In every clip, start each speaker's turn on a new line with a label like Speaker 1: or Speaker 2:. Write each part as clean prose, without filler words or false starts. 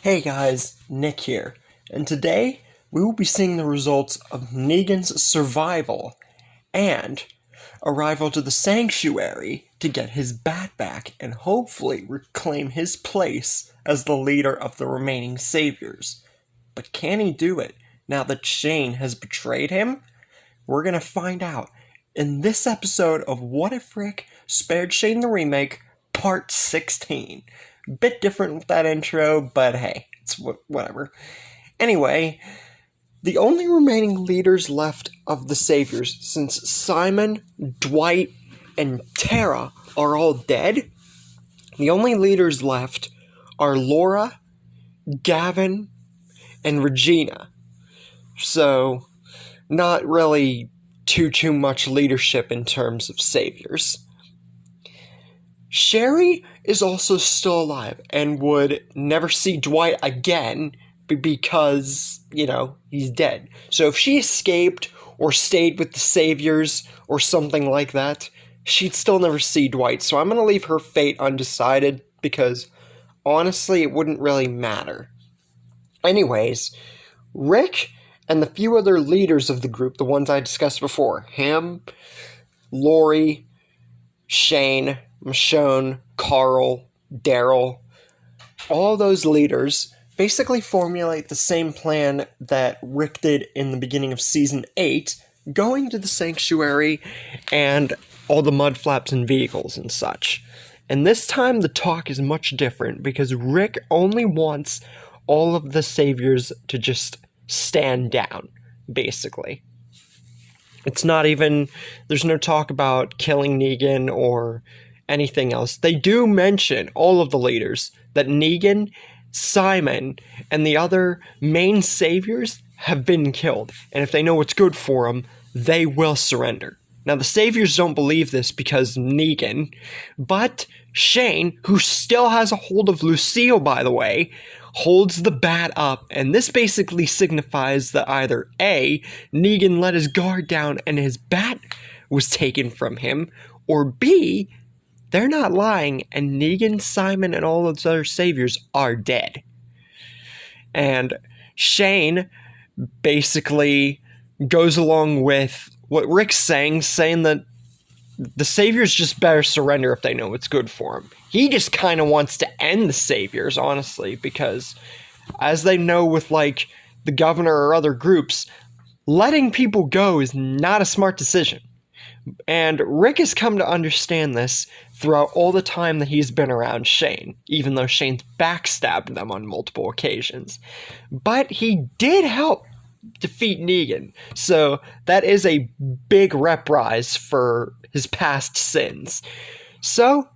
Speaker 1: Hey guys, Nick here, and today we will be seeing the results of Negan's survival and arrival to the sanctuary to get his bat back and hopefully reclaim his place as the leader of the remaining saviors. But can he do it now that Shane has betrayed him? We're gonna find out in this episode of What If Rick Spared Shane the Remake, Part 16. Bit different with that intro, but hey, it's whatever. Anyway, the only remaining leaders left of the Saviors, since Simon, Dwight, and Tara are all dead, the only leaders left are Laura, Gavin, and Regina. So, not really too much leadership in terms of Saviors. Sherry is also still alive and would never see Dwight again because, he's dead. So if she escaped or stayed with the Saviors or something like that, she'd still never see Dwight. So I'm going to leave her fate undecided because, honestly, it wouldn't really matter. Anyways, Rick and the few other leaders of the group, the ones I discussed before, him, Lori, Shane, Michonne, Carl, Daryl, all those leaders basically formulate the same plan that Rick did in the beginning of Season 8, going to the sanctuary and all the mud flaps and vehicles and such. And this time the talk is much different because Rick only wants all of the saviors to just stand down, basically. It's not even, there's no talk about killing Negan or anything else. They do mention, all of the leaders, that Negan, Simon, and the other main saviors have been killed. And if they know what's good for them, they will surrender. Now, the saviors don't believe this because Negan, but Shane, who still has a hold of Lucille, by the way, holds the bat up, and this basically signifies that either A, Negan let his guard down and his bat was taken from him, or B, they're not lying, and Negan, Simon, and all those other saviors are dead. And Shane basically goes along with what Rick's saying that the saviors just better surrender if they know what's good for them. He just kind of wants to end the saviors, honestly, because as they know with, the governor or other groups, letting people go is not a smart decision. And Rick has come to understand this throughout all the time that he's been around Shane, even though Shane's backstabbed them on multiple occasions. But he did help defeat Negan, so that is a big reprise for his past sins. So,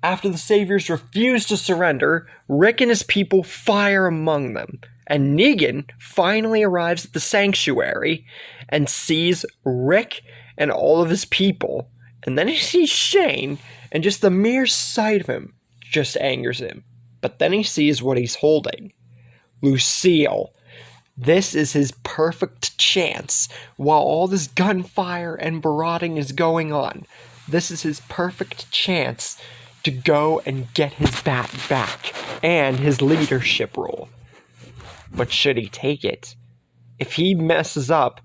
Speaker 1: after the saviors refuse to surrender, Rick and his people fire among them, and Negan finally arrives at the sanctuary and sees Rick and all of his people, and then he sees Shane, and just the mere sight of him just angers him. But then he sees what he's holding. Lucille. This is his perfect chance. While all this gunfire and barraging is going on, this is his perfect chance to go and get his bat back and his leadership role. But should he take it? If he messes up,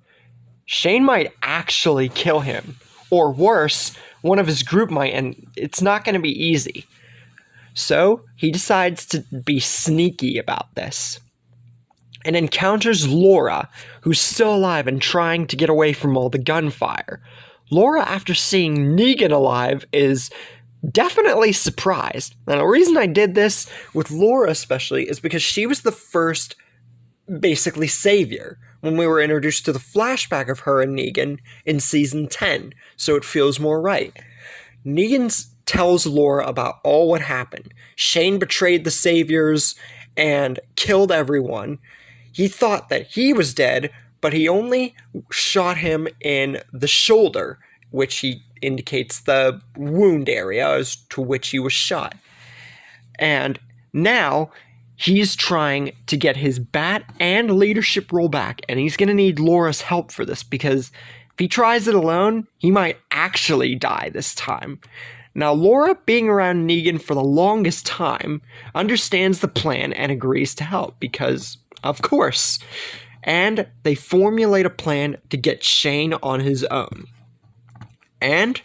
Speaker 1: Shane might actually kill him. Or worse, one of his group might, and it's not going to be easy. So, he decides to be sneaky about this. And encounters Laura, who's still alive and trying to get away from all the gunfire. Laura, after seeing Negan alive, is definitely surprised. Now, the reason I did this with Laura especially is because she was the first, basically, savior when we were introduced to the flashback of her and Negan in Season 10, so it feels more right. Negan tells Laura about all what happened. Shane betrayed the saviors and killed everyone. He thought that he was dead, but he only shot him in the shoulder, which he indicates the wound area as to which he was shot. And now he's trying to get his bat and leadership role back, and he's going to need Laura's help for this, because if he tries it alone, he might actually die this time. Now, Laura, being around Negan for the longest time, understands the plan and agrees to help because, of course. And they formulate a plan to get Shane on his own. And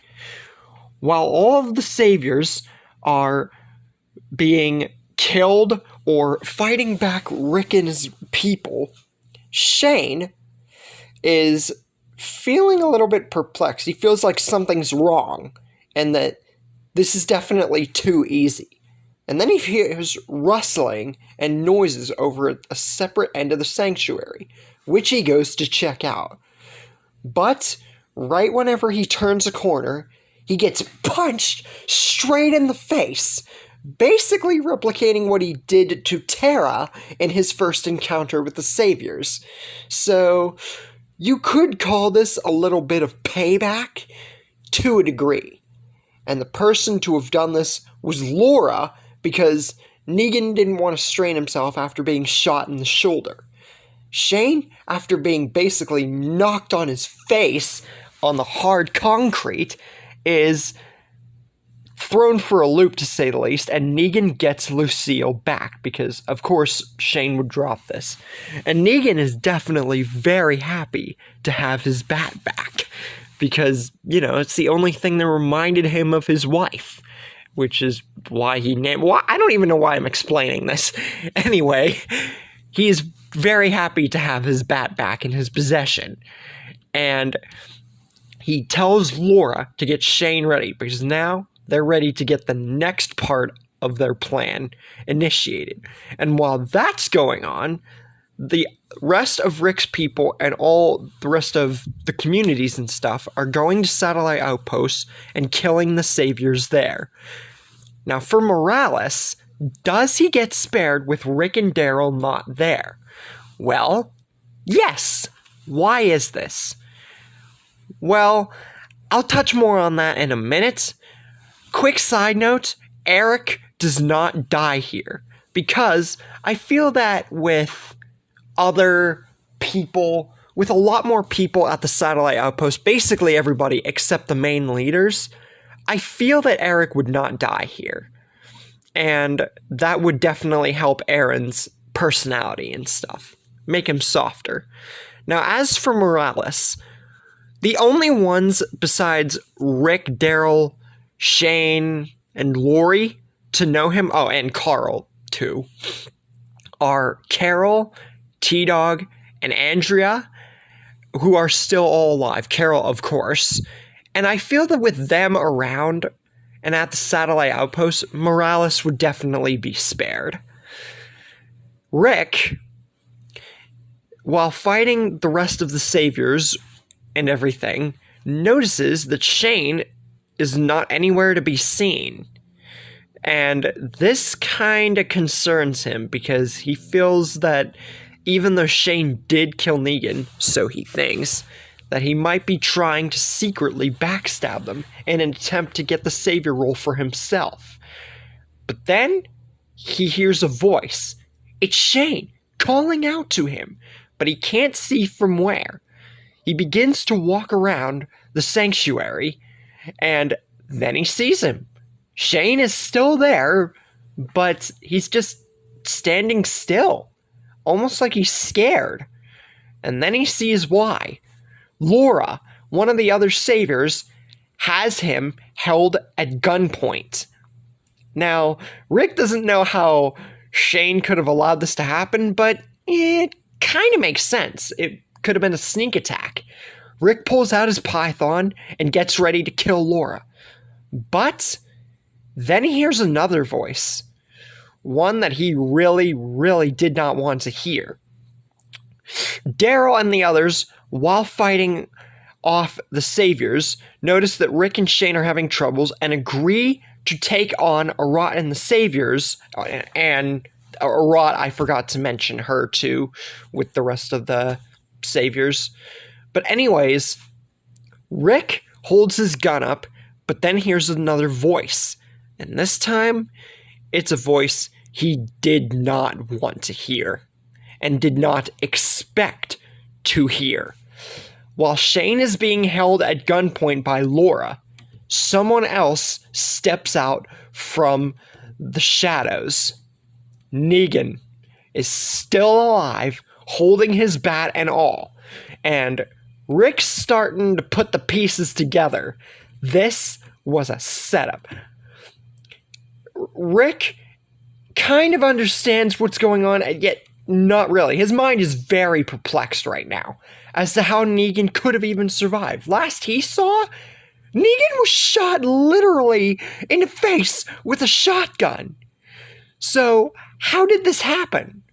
Speaker 1: while all of the saviors are being killed or fighting back Rick and his people, Shane is feeling a little bit perplexed. He feels like something's wrong and that this is definitely too easy. And then he hears rustling and noises over a separate end of the sanctuary, which he goes to check out. But right whenever he turns a corner, he gets punched straight in the face, basically replicating what he did to Tara in his first encounter with the Saviors. So you could call this a little bit of payback to a degree. And the person to have done this was Laura, because Negan didn't want to strain himself after being shot in the shoulder. Shane, after being basically knocked on his face on the hard concrete, is thrown for a loop, to say the least, and Negan gets Lucille back because, of course, Shane would drop this. And Negan is definitely very happy to have his bat back because, it's the only thing that reminded him of his wife, which is why he named... I don't even know why I'm explaining this. Anyway, he is very happy to have his bat back in his possession. And he tells Laura to get Shane ready because now they're ready to get the next part of their plan initiated. And while that's going on, the rest of Rick's people and all the rest of the communities and stuff are going to satellite outposts and killing the saviors there. Now, for Morales, does he get spared with Rick and Daryl not there? Well, yes. Why is this? Well, I'll touch more on that in a minute. Quick side note, Eric does not die here because I feel that with other people, with a lot more people at the satellite outpost, basically everybody except the main leaders, I feel that Eric would not die here. And that would definitely help Aaron's personality and stuff, make him softer. Now, as for Morales, the only ones besides Rick, Daryl, Shane, and Lori to know him, oh, and Carl, too, are Carol, T-Dog, and Andrea, who are still all alive. Carol, of course. And I feel that with them around and at the satellite outpost, Morales would definitely be spared. Rick, while fighting the rest of the saviors and everything, notices that Shane is not anywhere to be seen. And this kind of concerns him because he feels that even though Shane did kill Negan, so he thinks, that he might be trying to secretly backstab them in an attempt to get the savior role for himself. But then he hears a voice. It's Shane calling out to him, but he can't see from where. He begins to walk around the sanctuary, and then he sees him. Shane is still there, but he's just standing still, almost like he's scared. And then he sees why. Laura, one of the other saviors, has him held at gunpoint. Now, Rick doesn't know how Shane could have allowed this to happen, but it kind of makes sense. It could have been a sneak attack. Rick pulls out his python and gets ready to kill Laura. But then he hears another voice. One that he really, really did not want to hear. Daryl and the others, while fighting off the saviors, notice that Rick and Shane are having troubles and agree to take on Arat and the saviors, and Arat, I forgot to mention her too, with the rest of the saviors. But anyways, Rick holds his gun up, but then hears another voice. And this time, it's a voice he did not want to hear, and did not expect to hear. While Shane is being held at gunpoint by Laura, someone else steps out from the shadows. Negan is still alive, holding his bat and all. And Rick's starting to put the pieces together. This was a setup. Rick kind of understands what's going on, and yet not really. His mind is very perplexed right now as to how Negan could have even survived. Last he saw, Negan was shot literally in the face with a shotgun. So, how did this happen?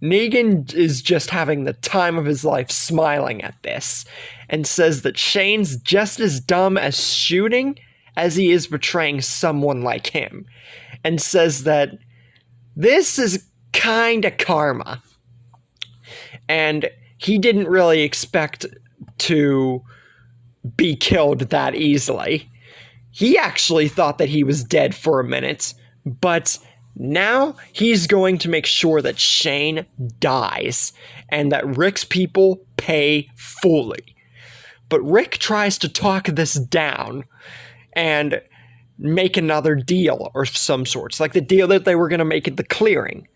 Speaker 1: Negan is just having the time of his life smiling at this, and says that Shane's just as dumb as shooting as he is betraying someone like him, and says that this is kinda karma. And he didn't really expect to be killed that easily. He actually thought that he was dead for a minute, but now he's going to make sure that Shane dies and that Rick's people pay fully. But Rick tries to talk this down and make another deal or some sorts, like the deal that they were going to make at the clearing.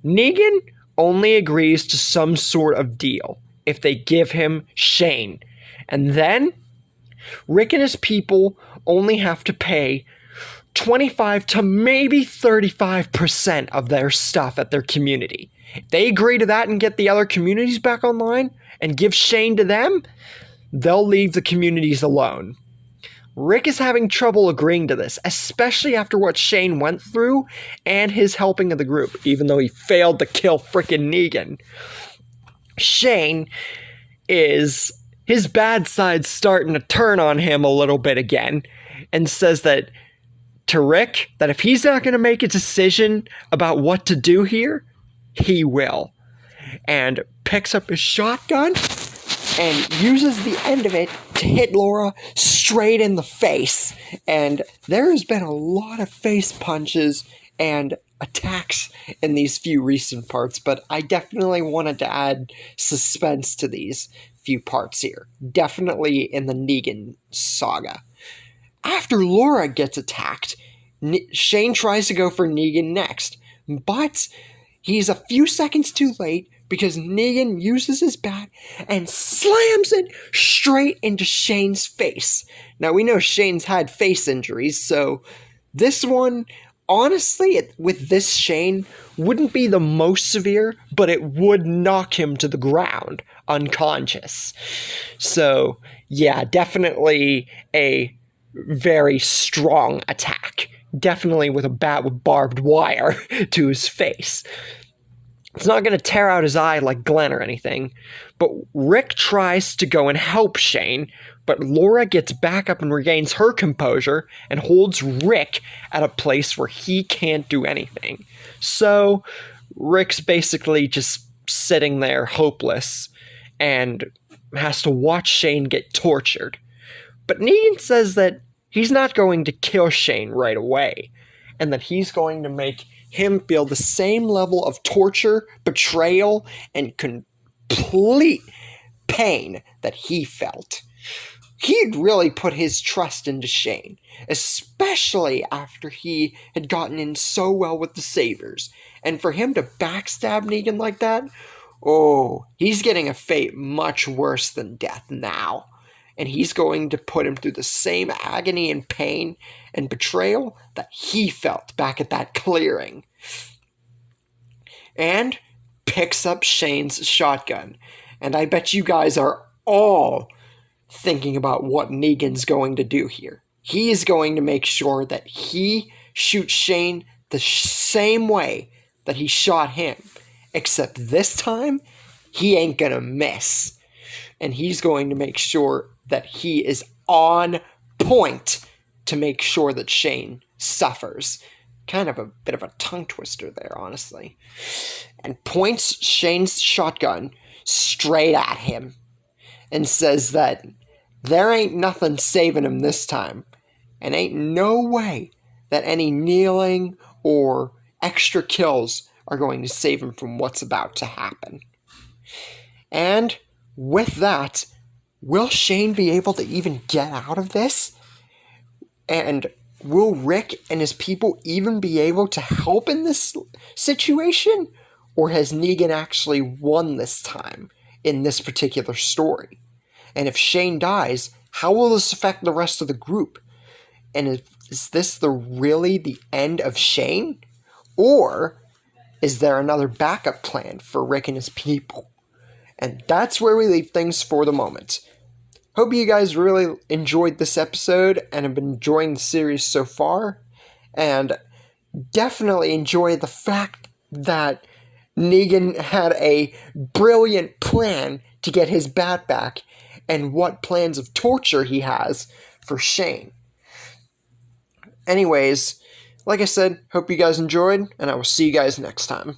Speaker 1: Negan only agrees to some sort of deal if they give him Shane. And then Rick and his people only have to pay 25 to maybe 35% of their stuff at their community. If they agree to that and get the other communities back online and give Shane to them, they'll leave the communities alone. Rick is having trouble agreeing to this, especially after what Shane went through and his helping of the group, even though he failed to kill frickin' Negan. Shane is, his bad side's starting to turn on him a little bit again, and says that to Rick, that if he's not going to make a decision about what to do here, he will. And picks up his shotgun and uses the end of it to hit Laura straight in the face. And there has been a lot of face punches and attacks in these few recent parts, but I definitely wanted to add suspense to these few parts here. Definitely in the Negan saga. After Laura gets attacked, Shane tries to go for Negan next, but he's a few seconds too late because Negan uses his bat and slams it straight into Shane's face. Now, we know Shane's had face injuries, so this one, honestly, with this Shane, wouldn't be the most severe, but it would knock him to the ground, unconscious. So, yeah, definitely a very strong attack. Definitely with a bat with barbed wire to his face. It's not going to tear out his eye like Glenn or anything, but Rick tries to go and help Shane, but Laura gets back up and regains her composure and holds Rick at a place where he can't do anything. So Rick's basically just sitting there hopeless and has to watch Shane get tortured. But Negan says that he's not going to kill Shane right away, and that he's going to make him feel the same level of torture, betrayal, and complete pain that he felt. He had really put his trust into Shane, especially after he had gotten in so well with the Saviors. And for him to backstab Negan like that, oh, he's getting a fate much worse than death now. And he's going to put him through the same agony and pain and betrayal that he felt back at that clearing. And picks up Shane's shotgun. And I bet you guys are all thinking about what Negan's going to do here. He is going to make sure that he shoots Shane the same way that he shot him. Except this time, he ain't gonna miss. And he's going to make sure that he is on point to make sure that Shane suffers. Kind of a bit of a tongue twister there, honestly. And points Shane's shotgun straight at him and says that there ain't nothing saving him this time. And ain't no way that any kneeling or extra kills are going to save him from what's about to happen. And with that, will Shane be able to even get out of this? And will Rick and his people even be able to help in this situation? Or has Negan actually won this time in this particular story? And if Shane dies, how will this affect the rest of the group? And is this really the end of Shane? Or is there another backup plan for Rick and his people? And that's where we leave things for the moment. Hope you guys really enjoyed this episode and have been enjoying the series so far. And definitely enjoy the fact that Negan had a brilliant plan to get his bat back and what plans of torture he has for Shane. Anyways, like I said, hope you guys enjoyed, and I will see you guys next time.